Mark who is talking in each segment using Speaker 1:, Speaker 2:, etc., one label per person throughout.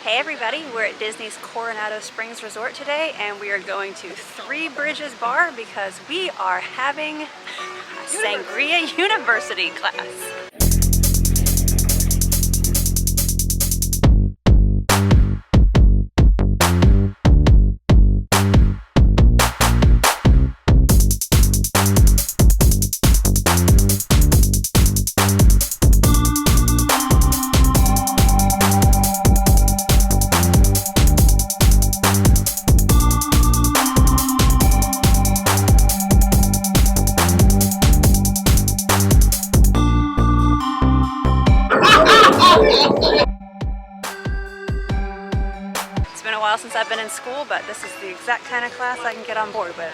Speaker 1: Hey everybody, we're at Disney's Coronado Springs Resort today and we are going to Three Bridges Bar because we are having a Sangria University class. It's been a while since I've been in school, but this is the exact kind of class I can get on board with.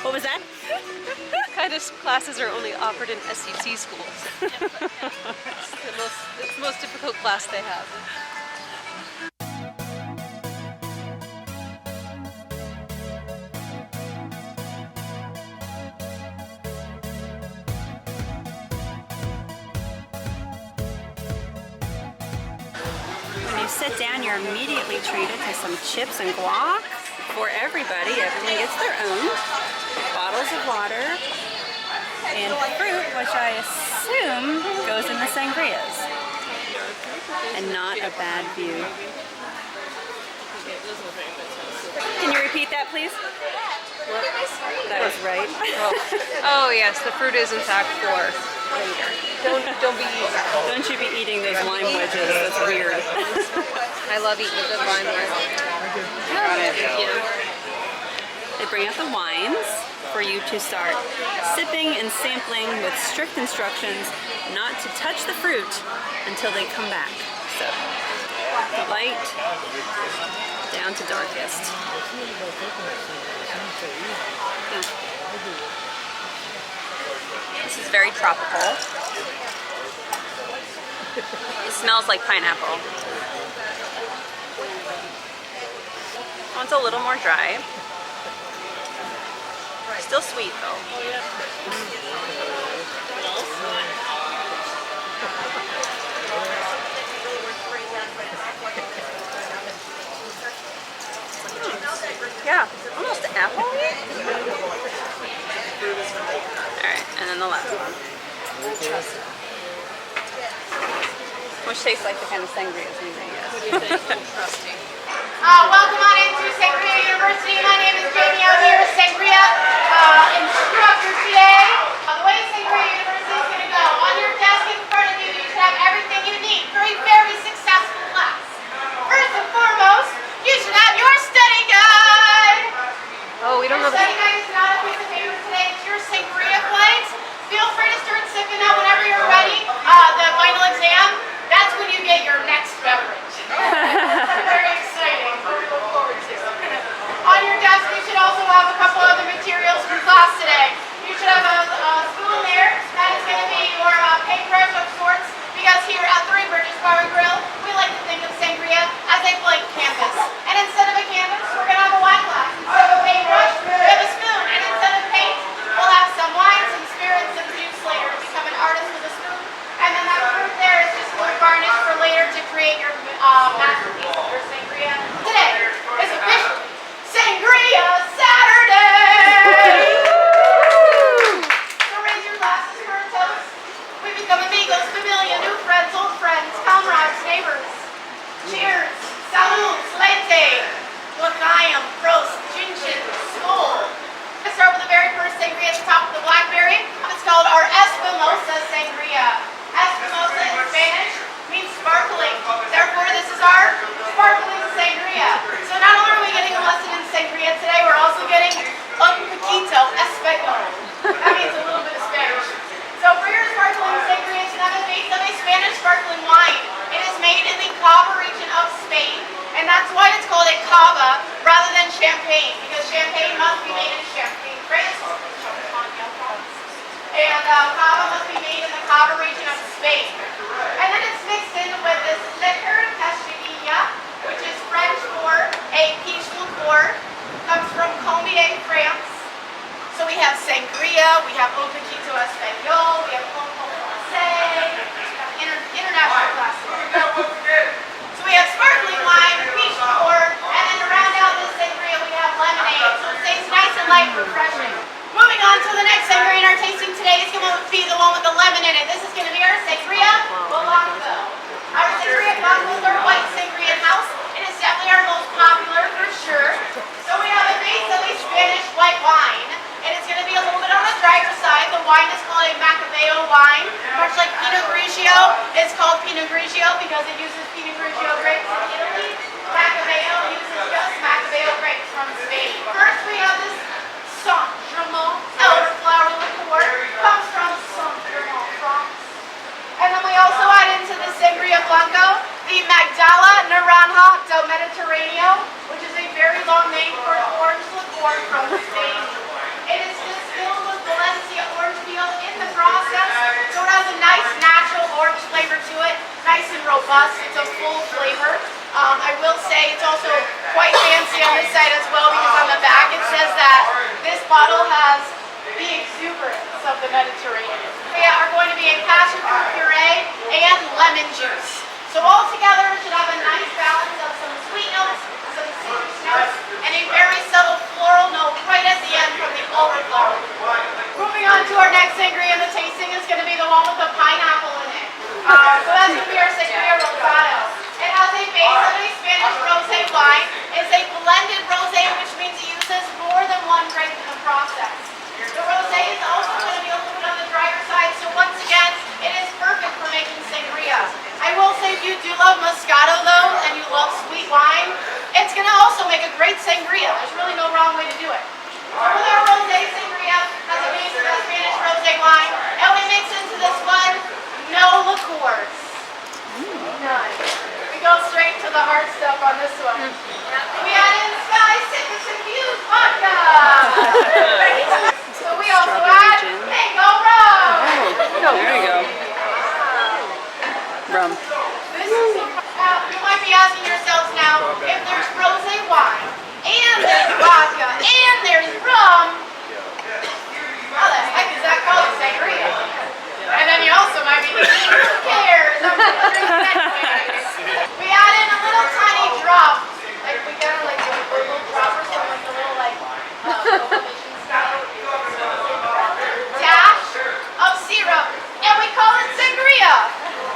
Speaker 1: What was that?
Speaker 2: What kind of classes are only offered in SET schools? It's the most difficult class they have.
Speaker 1: When you sit down, you're immediately treated to some chips and guac. For everybody, everyone gets their own. Bottles of water and fruit, which I assume goes in the sangrias. And not a bad view. Can you repeat that, please? That was right.
Speaker 2: Oh yes, the fruit is in fact for later. Don't be eating.
Speaker 1: Don't you be eating those lime wedges? That's weird.
Speaker 2: I love eating a good lime wedge.
Speaker 1: They bring out the wines for you to start sipping and sampling with strict instructions not to touch the fruit until they come back. So, light down to darkest. This is very tropical. It smells like pineapple. One's a little more dry. Still sweet though. Yeah, almost apple. Alright, and then the last one. Which tastes like the kind of sangrias we make.
Speaker 2: What do you think? Trusting.
Speaker 3: Welcome on into Sangria University. My name is Jamie. I'm here as Sangria instructor today. The way Sangria University is going to go, on your desk in front of you, you should have everything you need for a very successful class. First and foremost, you should have your study guide.
Speaker 2: Oh, we don't
Speaker 3: Your
Speaker 2: know.
Speaker 3: study guide is not a piece of paper today. It's your Sangria flights. Feel free to start sipping that whenever you're ready. The final exam, that's when you get your next beverage. Very exciting. What we look forward to. On your desk, you should also have a couple other materials for class today. You should have a spoon there. That is going to be your paintbrush of sorts, because here at Three Bridges Bar and Grill, we like to think of sangria as a blank canvas. And instead of a canvas, we're going to have a wine glass. Instead of a paintbrush, we have a spoon. And instead of paint, we'll have some wine, some spirits, and juice later to become an artist with a spoon. And then that fruit there is just a little garnish for later to create your masterpiece of your sangria. Today is officially Sangria Saturday! So raise your glasses for a toast. We become amigos, familia, new friends, old friends, comrades, neighbors. Cheers! Salud! Lente! L'chaim! Prost! Chin-chin! Skol! Let's start with the very first sangria at the top of the blackberry. It's called our Espinosa Sangria. Espinosa in Spanish means sparkling. Therefore, this is our sparkling sangria. So not only are we getting a lesson in sangria today, we're also getting un poquito español. That means a little bit of Spanish. So for your sparkling sangria, it's not based on a Spanish sparkling wine. It is made in the Cava region of Spain, and that's why it's called a Cava rather than champagne, because champagne must be made in Champagne, France. And Cava must be made in the Cava region of Spain. And then it's mixed in with this liquor castilla, which is French for a peach liqueur. Comes from Homecomin, France. So we have sangria, we have un poquito español, we have Homecomin, we have international classes. because it uses Pinot Grigio grapes in Italy. Macabeo uses just Macabeo grapes from Spain. First we have this Saint-Germain elderflower liqueur. Comes from Saint-Germain, France. And then we also add into the Sangria Blanco the Magdala Naranja del Mediterraneo, which is a very long name for an orange liqueur from Spain. It is distilled with Valencia orange peel in the process, so it has a nice natural orange flavor to it, nice and robust. It's a full flavor. I will say it's also quite fancy on this side as well, because on the back it says that this bottle has the exuberance of the Mediterranean. We are going to be a passion fruit puree and lemon juice. So all together it should have a nice balance of some sweet notes, some citrus notes, and a very subtle floral note right at the end from the elderflower. Moving on to our next sangria in the tasting is going to be the one with the pineapple in it. So that's going to be our Sangria Rosado. It has a base of a Spanish rosé wine. It's a blended rosé, which means it uses more than one grape in the process. The rosé is also going to be a little bit on the drier side, so once again, it is perfect for making sangria. I will say if you do love Moscato though, and you love sweet wine, it's going to also make a great sangria. There's really no wrong way to do it. So with our rosé sangria, has a base of a Spanish rosé wine, and we mix into this one, no liqueurs. None. We go straight to the hard stuff on this one. We add in Sky Citrus Infused Vodka. So we also add mango rum.
Speaker 1: Oh, there you go. Rum.
Speaker 3: This is, you might be asking yourselves now, if there's rosé wine, and there's vodka, and there's rum, how the heck is that called a sangria? And then you also might be thinking, who cares? I'm going to drink that anyways. We add in a little tiny drop, like we got like a little drop or something, like a little like prohibition style dash of syrup, and we call it sangria.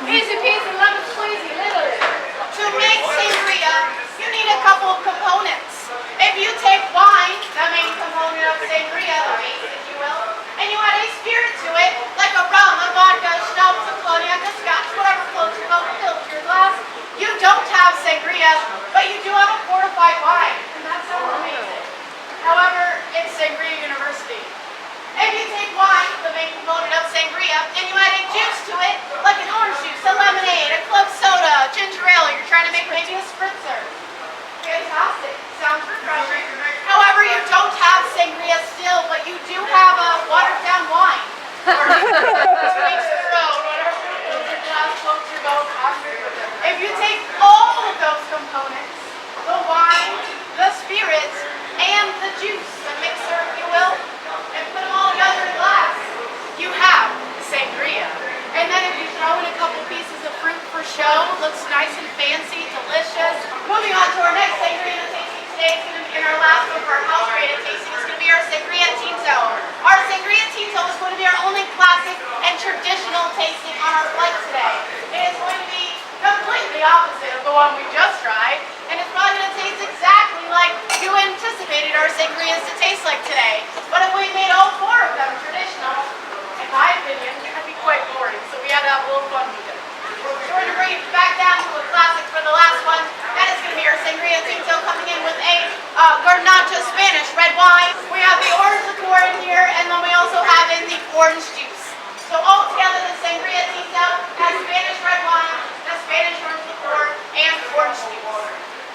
Speaker 3: Easy peasy, lemon squeezy, literally. To make sangria, you need a couple of components. If you take wine, the main component of sangria, the base if you will, and you add a spirit to it, like a rum, a vodka, a schnapps, a cognac, a scotch, whatever floats your boat, fills your glass, you don't have sangria, but you do have a fortified wine, and that sounds amazing. However, it's Sangria University. If you take wine, the main component of sangria, and you add a juice to it, like an orange juice, a lemonade, a club soda, ginger ale, you're trying to make maybe a spritzer. Fantastic. Sounds refreshing. However, you don't have sangria still, but you do have a watered down wine. Or to each their own, whatever fills your glass, floats your boat. If you take all of those components, the wine, the spirits, and the juice, the mixer, if you will, and put them all together in a glass, you have sangria. And then if you throw in a couple pieces of fruit for show, looks nice and fancy, delicious. Moving on to our next sangria tasting today, it's going to be in our last one for our house rated tasting. It's going to be our Sangria Tinto. Our Sangria Tinto is going to be our only classic and traditional tasting on our flight today. It is going to be completely opposite of the one we just tried, and it's probably going to taste exactly like you anticipated our sangrias to taste like today. But if we made all four of them traditional, in my opinion, it would be quite boring, so we had to have a little fun with it. So we're going to bring it back down to a classic for the last one. That is going to be our Sangria Tinto, coming in with a Coronado Spanish red wine. We have the orange liqueur in here, and then we also have in the orange juice. So all together, the Sangria Tinto has Spanish red wine, the Spanish orange liqueur, and orange juice.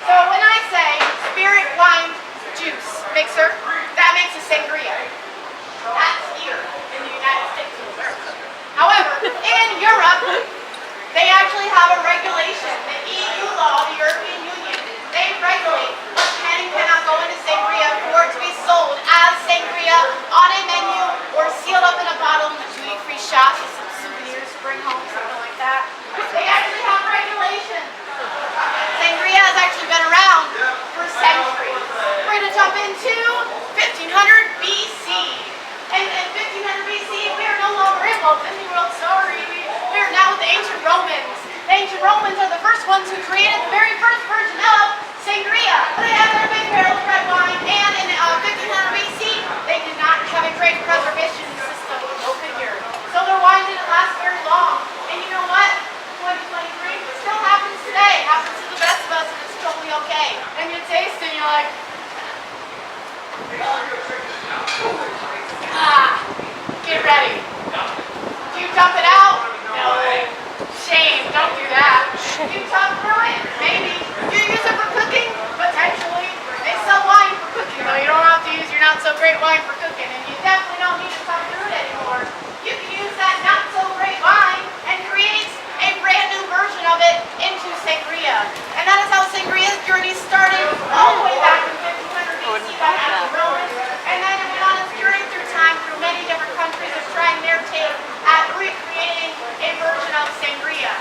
Speaker 3: So when I say spirit wine juice mixer, that makes a sangria. That's here in the United States of America. However, in Europe, they actually have a regulation. The EU law, the European Union, they regulate what can and cannot go into sangria for it to be sold as sangria on a menu or sealed up in a bottle in a duty-free shop with some souvenirs to bring home, something like that. They actually have regulations. Sangria has actually been around for centuries. We're going to jump into 1500 BC. And in 1500 BC, we are no longer in Walt Disney World, sorry. We are now with the ancient Romans. The ancient Romans are the first ones who created the very first version of sangria. They had their big barrel of red wine, and in 1500 BC, they did not have a great preservation system with no figure. So their wine didn't last very long. And you know what? 2023, we're still ready. Do you dump it out? No. Shame. Don't do that. Do you talk through it? Maybe. Do you use it for cooking? Potentially. They sell wine for cooking, though. You don't have to use your not so great wine for cooking, and you definitely don't need to talk through it anymore. You can use that not so great wine and create a brand new version of it into sangria. And that is how sangria's journey started all the way back in 1500 BC by the Romans. And then it went on its journey through time through many different countries of trying their take at recreating a version of sangria.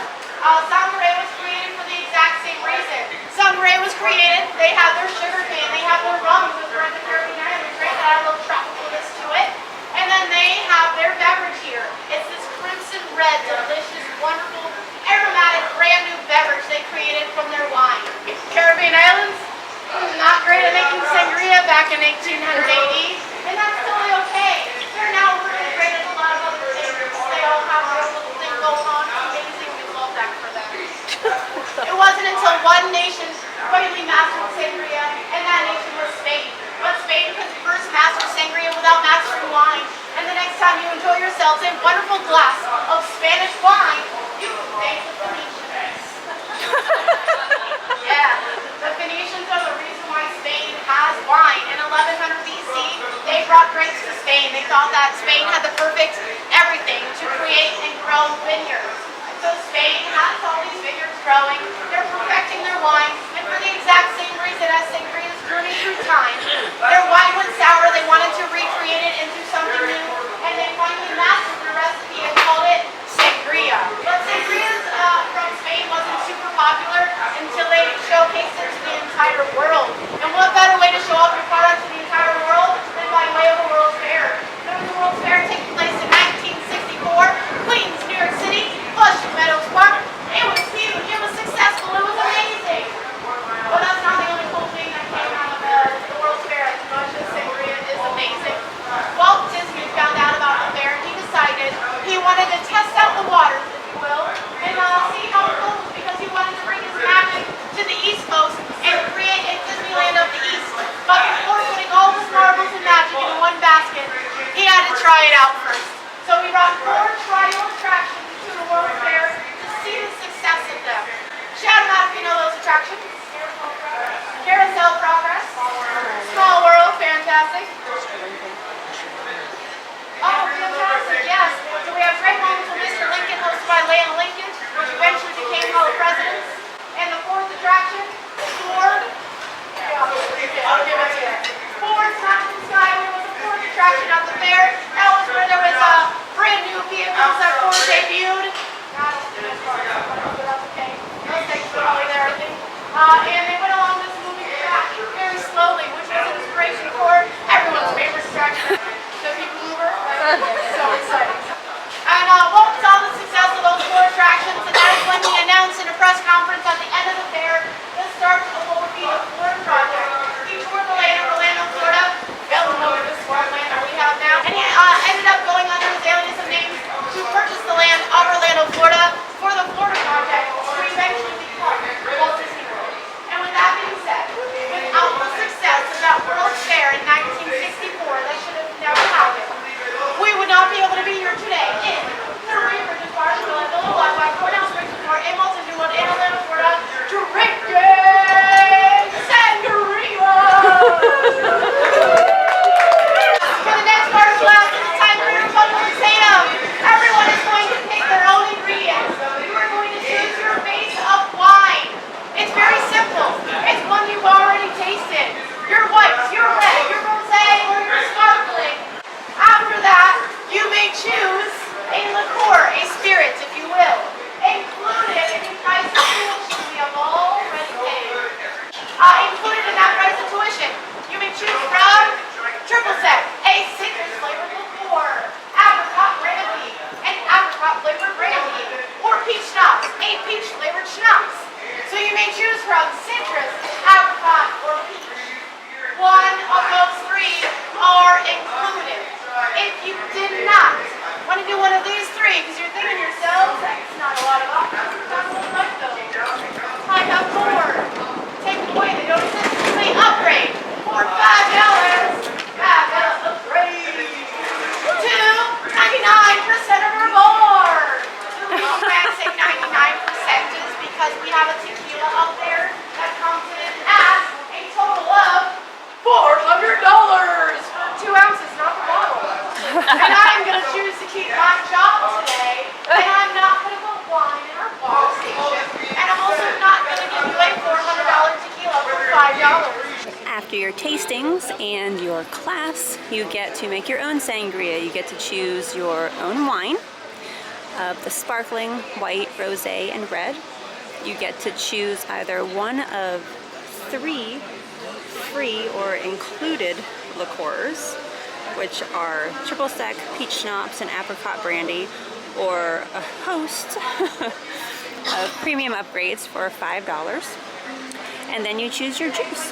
Speaker 3: Sangria was created for the exact same reason. Sangria was created, they have their sugar cane, they have their rum because we're in the Caribbean Islands, right? That has a little tropicalness to it. And then they have their beverage here. It's this crimson red, delicious, wonderful, aromatic, brand new beverage they created from their wine. Caribbean Islands, not great at making sangria back in 1800 AD, and that's totally okay. They're now really great at a lot of other things. They all have their own little thing going on. It's amazing. We love that for them. It wasn't until one nation finally mastered sangria, and that nation was Spain. But Spain couldn't first master sangria without mastering wine. And the next time you enjoy yourselves a wonderful glass of Spanish wine, you can thank the Phoenicians. Yeah, the Phoenicians are the reason why Spain has wine. In 1100 BC, they brought grapes to Spain. They thought that Spain had the perfect everything to create and grow vineyards. So Spain has all these vineyards growing. They're perfecting their wine, and for the exact same reason as sangria's journey through time, their wine went sour. They wanted to recreate it into something new, and they finally mastered the recipe and called it sangria. But sangria's from Spain wasn't super popular until they showcased it to the entire world. And what better way to show off your product to the entire world than by way of a World's Fair? There was a World's Fair taking place in 1964, Queens, New York City, Flushing Meadows Park. It was huge. It was successful. It was amazing. But that's not the only cool thing that came out of the World's Fair. As much as sangria is amazing, Walt Disney found out about the fair, and he decided he wanted to test out the waters, if you will, and see how it goes, because he wanted to bring his magic to the East Coast and create a Disneyland of the East. But before putting all his marbles and magic into one basket, he had to try it out first. So he brought 4 trial attractions to the World's Fair to see the success of them. Shout them out if you know those attractions. Carousel Progress. Small World, fantastic. Oh, fantastic, yes. So we have Great Moments with Mr. Lincoln, hosted by Leia Lincoln, which eventually became Hall of Presidents. And the 4th attraction, Ford. I'll give it to you. Ford's Mountain Sky, there was a 4th attraction at the fair. That was where there was brand new vehicles that Ford debuted. Not as good as far as but that's okay. Those things were probably there, I think. And they went along this moving track very slowly, which was an inspiration for everyone's favorite attraction. The People Mover. So exciting. And Walt saw the success of those 4 attractions, and that is when he announced in a press conference at the end of the fair the start of what would be the Florida Project. He toured the land of Orlando, Florida, built over this smart land that we have now, and he ended up going under his alias of names to purchase the land of Orlando, Florida for the Florida Project, to eventually become Walt Disney World. And with that being said, without the success of that World's Fair in 1964, that should have never happened, we would not be able to be here today in the River Park, Philadelphia, by Coronado Springs Resort in Molson Newell in Orlando, Florida, drinking sangria. For the next part of class, it's time for your public exam. Everyone is going to pick their own ingredients. You are going to choose your base of wine. It's very simple. It's one you've already tasted. Your whites, your red, your rosé, or your sparkling. After that, you may choose a liqueur, a spirit, if you will. Included in the price of tuition we have already paid. Included in that price of tuition, you may choose from triple sec, a citrus flavored liqueur, apricot brandy, an apricot flavored brandy, or peach schnapps, a peach flavored schnapps. So you may choose from citrus, apricot, or peach. One of those 3 are included. If you did not want to do one of these 3, because you're thinking to yourselves, that's not a lot of options, I won't like those. I have 4. Take them away, they don't exist. Say upgrade for $5. Have an upgrade. 2, I can have a tequila up there that comes in at a total of $400 for 2 ounces, not the bottle. And I'm going to choose to keep my job today, and I'm not going to put wine in our bottle station, and I'm also not going to give you a $400 tequila for $5.
Speaker 1: After your tastings and your class, you get to make your own sangria. You get to choose your own wine of the sparkling, white, rosé, and red. You get to choose either one of 3 free or included liqueurs, which are triple sec, peach schnapps, and apricot brandy, or a host of premium upgrades for $5. And then you choose your juice.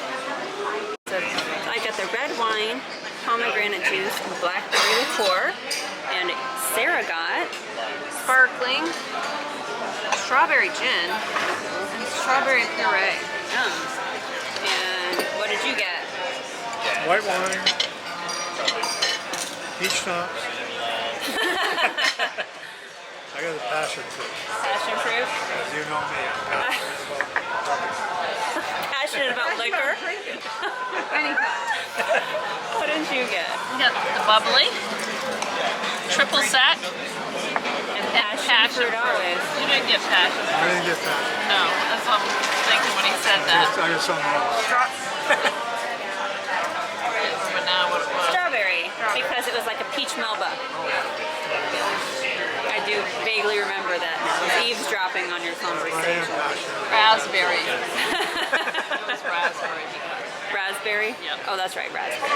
Speaker 1: So I got the red wine, pomegranate juice, and blackberry liqueur, and Sarah got
Speaker 2: Sparkling, strawberry gin, and strawberry puree.
Speaker 1: And what did you get?
Speaker 4: White wine, peach schnapps. I got the passion fruit.
Speaker 1: Passion fruit?
Speaker 4: As you know me, I'm
Speaker 1: Passionate about liquor? What did you get?
Speaker 2: We got the bubbly, triple sec,
Speaker 1: And passion fruit always.
Speaker 2: You didn't get passion.
Speaker 4: I didn't get passion.
Speaker 2: No, that's what I was thinking when he said
Speaker 4: I
Speaker 2: that.
Speaker 4: got something else.
Speaker 2: But now what it was.
Speaker 1: Strawberry, because it was like a peach melba. I do vaguely remember that now. I was eavesdropping on your
Speaker 4: I am
Speaker 1: conversation.
Speaker 4: passionate.
Speaker 2: Raspberry. It was raspberry.
Speaker 1: Raspberry?
Speaker 2: Yep.
Speaker 1: Oh, that's right, raspberry.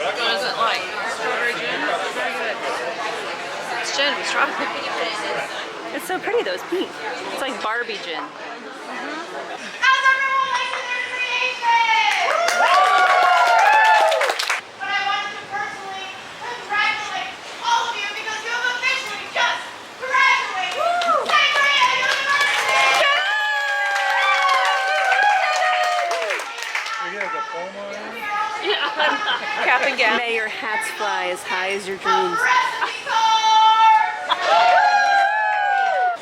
Speaker 2: What is it like? Strawberry gin? Very good. It's gin with strawberry.
Speaker 1: It's so pretty though, it's pink. It's like Barbie gin.
Speaker 3: How's everyone liking their creation? But I wanted to personally congratulate all of you because you have officially just graduated Sangria University!
Speaker 4: We get a diploma in it?
Speaker 2: Cap and gown.
Speaker 1: May your hats fly as high as your dreams.
Speaker 3: Recipe card!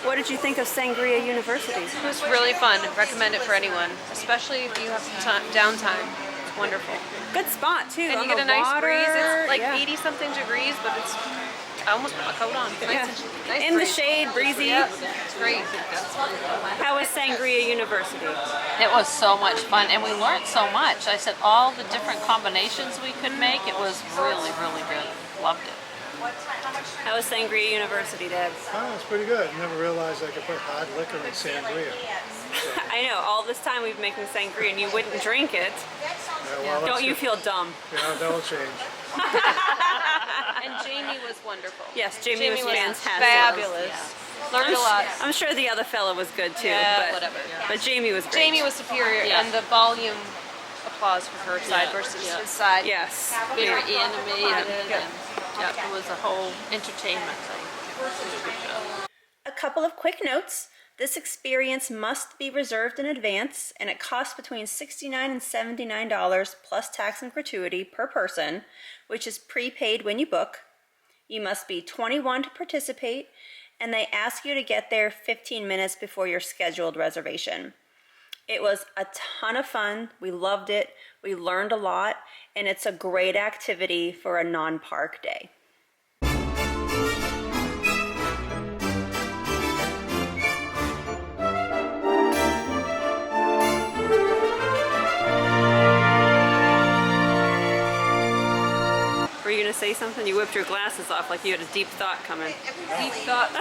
Speaker 1: What did you think of Sangria University?
Speaker 2: It was really fun. Recommend it for anyone, especially if you have some downtime. It's wonderful.
Speaker 1: Good spot too.
Speaker 2: And
Speaker 1: on
Speaker 2: you get
Speaker 1: the
Speaker 2: a nice
Speaker 1: water.
Speaker 2: breeze. It's like
Speaker 1: Yeah.
Speaker 2: 80 something degrees, but it's I almost put my coat on. Nice
Speaker 1: Yeah.
Speaker 2: and- nice
Speaker 1: In the
Speaker 2: breeze.
Speaker 1: shade, breezy.
Speaker 2: Yep, it's great.
Speaker 1: How was Sangria University?
Speaker 5: It was so much fun, and we learned so much. I said all the different combinations we could make. It was really, really good. Loved it.
Speaker 1: How was Sangria University, Deb?
Speaker 4: Oh, it's pretty good. Never realized I could put hard liquor in sangria.
Speaker 1: I know, all this time we've been making sangria and you wouldn't drink it.
Speaker 4: Yeah, well,
Speaker 1: Don't you feel dumb?
Speaker 4: Yeah, that'll change.
Speaker 2: And Jamie was wonderful.
Speaker 1: Yes, Jamie was fantastic.
Speaker 2: Fabulous. Learned a lot.
Speaker 1: I'm sure the other fella was good too,
Speaker 2: Yeah,
Speaker 1: but
Speaker 2: whatever.
Speaker 1: But Jamie was great.
Speaker 2: Jamie was superior,
Speaker 5: Yeah.
Speaker 2: and the volume applause for her side versus his side.
Speaker 1: Yes.
Speaker 5: Very animated, and yeah, it was a whole entertainment thing. It was a good job.
Speaker 1: A couple of quick notes. This experience must be reserved in advance, and it costs between $69 and $79 plus tax and gratuity per person, which is prepaid when you book. You must be 21 to participate, and they ask you to get there 15 minutes before your scheduled reservation. It was a ton of fun. We loved it. We learned a lot, and it's a great activity for a non-park day. Were you going to say something? You whipped your glasses off like you had a deep thought coming.
Speaker 2: Deep thought.